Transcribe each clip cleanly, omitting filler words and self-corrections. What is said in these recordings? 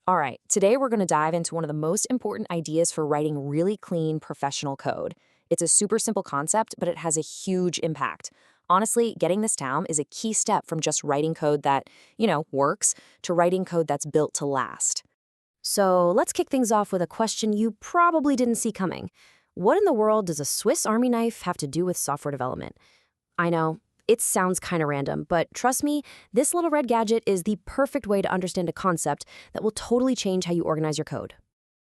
All right, today we're going to dive into one of the most important ideas for writing really clean professional code. It's a super simple concept, but it has a huge impact. Honestly, getting this down is a key step from just writing code that, works to writing code that's built to last. So let's kick things off with a question you probably didn't see coming. What in the world does a Swiss Army knife have to do with software development? I know, it sounds kind of random, but trust me, this little red gadget is the perfect way to understand a concept that will totally change how you organize your code.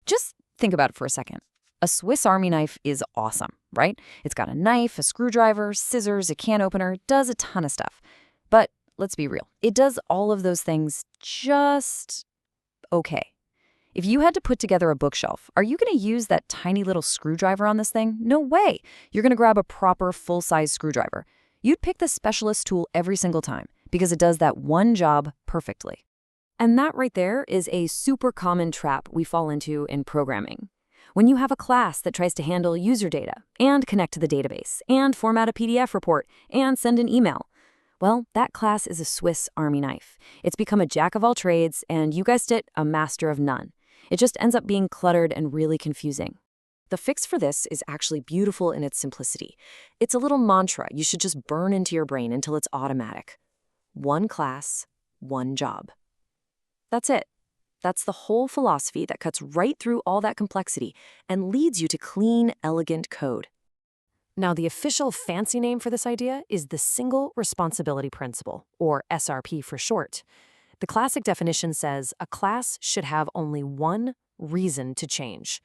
Just think about it for a second. A Swiss Army knife is awesome, right? It's got a knife, a screwdriver, scissors, a can opener, does a ton of stuff. But let's be real, it does all of those things just okay. If you had to put together a bookshelf, are you going to use that tiny little screwdriver on this thing? No way. You're going to grab a proper full-size screwdriver. You'd pick the specialist tool every single time because it does that one job perfectly. And that right there is a super common trap we fall into in programming. When you have a class that tries to handle user data and connect to the database and format a PDF report and send an email, well, that class is a Swiss Army knife. It's become a jack of all trades and, you guessed it, a master of none. It just ends up being cluttered and really confusing. The fix for this is actually beautiful in its simplicity. It's a little mantra you should just burn into your brain until it's automatic. One class, one job. That's it. That's the whole philosophy that cuts right through all that complexity and leads you to clean, elegant code. Now, the official fancy name for this idea is the Single Responsibility Principle, or SRP for short. The classic definition says a class should have only one reason to change.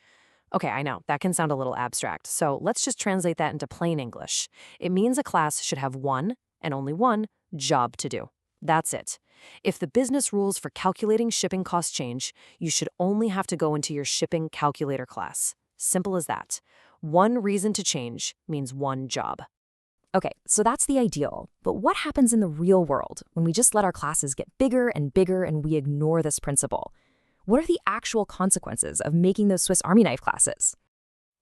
Okay, I know, that can sound a little abstract, so let's just translate that into plain English. It means a class should have one, and only one, job to do. That's it. If the business rules for calculating shipping costs change, you should only have to go into your shipping calculator class. Simple as that. One reason to change means one job. Okay, so that's the ideal. But what happens in the real world when we just let our classes get bigger and bigger and we ignore this principle? What are the actual consequences of making those Swiss Army knife classes?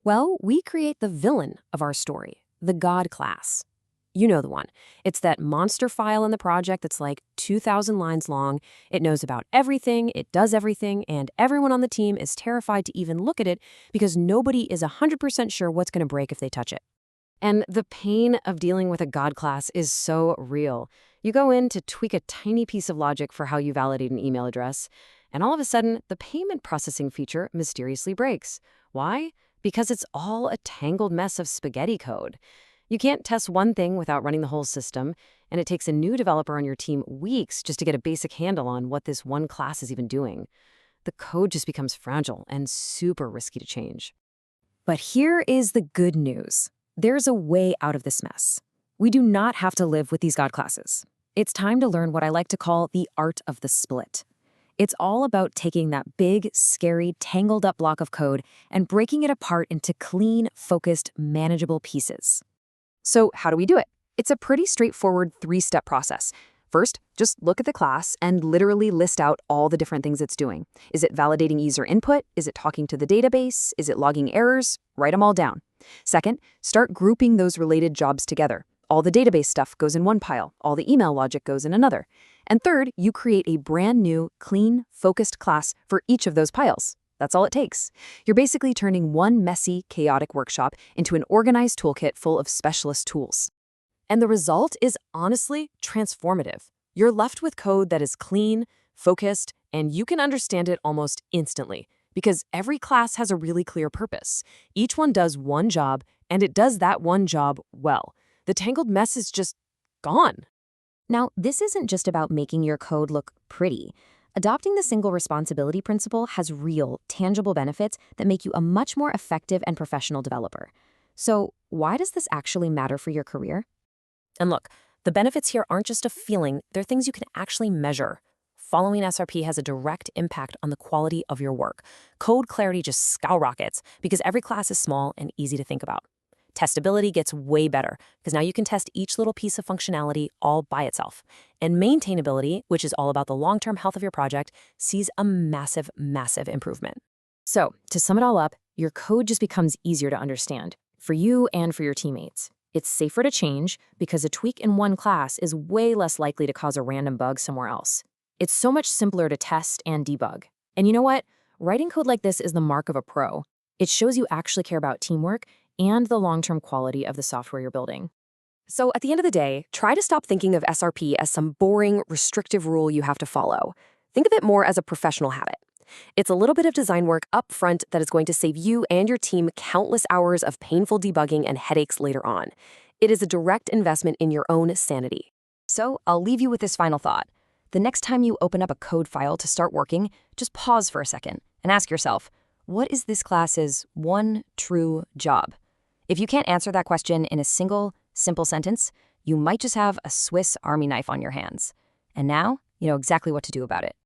Well, we create the villain of our story, the God class. You know the one. It's that monster file in the project that's like 2,000 lines long. It knows about everything, it does everything, and everyone on the team is terrified to even look at it because nobody is 100% sure what's going to break if they touch it. And the pain of dealing with a God class is so real. You go in to tweak a tiny piece of logic for how you validate an email address, and all of a sudden, the payment processing feature mysteriously breaks. Why? Because it's all a tangled mess of spaghetti code. You can't test one thing without running the whole system, and it takes a new developer on your team weeks just to get a basic handle on what this one class is even doing. The code just becomes fragile and super risky to change. But here is the good news. There's a way out of this mess. We do not have to live with these God classes. It's time to learn what I like to call the art of the split. It's all about taking that big, scary, tangled up block of code and breaking it apart into clean, focused, manageable pieces. So how do we do it? It's a pretty straightforward 3-step process. First, just look at the class and literally list out all the different things it's doing. Is it validating user input? Is it talking to the database? Is it logging errors? Write them all down. Second, start grouping those related jobs together. All the database stuff goes in one pile. All the email logic goes in another. And third, you create a brand new, clean, focused class for each of those piles. That's all it takes. You're basically turning one messy, chaotic workshop into an organized toolkit full of specialist tools. And the result is honestly transformative. You're left with code that is clean, focused, and you can understand it almost instantly because every class has a really clear purpose. Each one does one job, and it does that one job well. The tangled mess is just gone. Now, this isn't just about making your code look pretty. Adopting the single responsibility principle has real, tangible benefits that make you a much more effective and professional developer. So, why does this actually matter for your career? And look, the benefits here aren't just a feeling, they're things you can actually measure. Following SRP has a direct impact on the quality of your work. Code clarity just skyrockets because every class is small and easy to think about. Testability gets way better because now you can test each little piece of functionality all by itself. And maintainability, which is all about the long-term health of your project, sees a massive, massive improvement. So, to sum it all up, your code just becomes easier to understand for you and for your teammates. It's safer to change because a tweak in one class is way less likely to cause a random bug somewhere else. It's so much simpler to test and debug. And you know what? Writing code like this is the mark of a pro. It shows you actually care about teamwork and the long-term quality of the software you're building. So at the end of the day, try to stop thinking of SRP as some boring, restrictive rule you have to follow. Think of it more as a professional habit. It's a little bit of design work up front that is going to save you and your team countless hours of painful debugging and headaches later on. It is a direct investment in your own sanity. So I'll leave you with this final thought. The next time you open up a code file to start working, just pause for a second and ask yourself, what is this class's one true job? If you can't answer that question in a single, simple sentence, you might just have a Swiss Army knife on your hands. And now you know exactly what to do about it.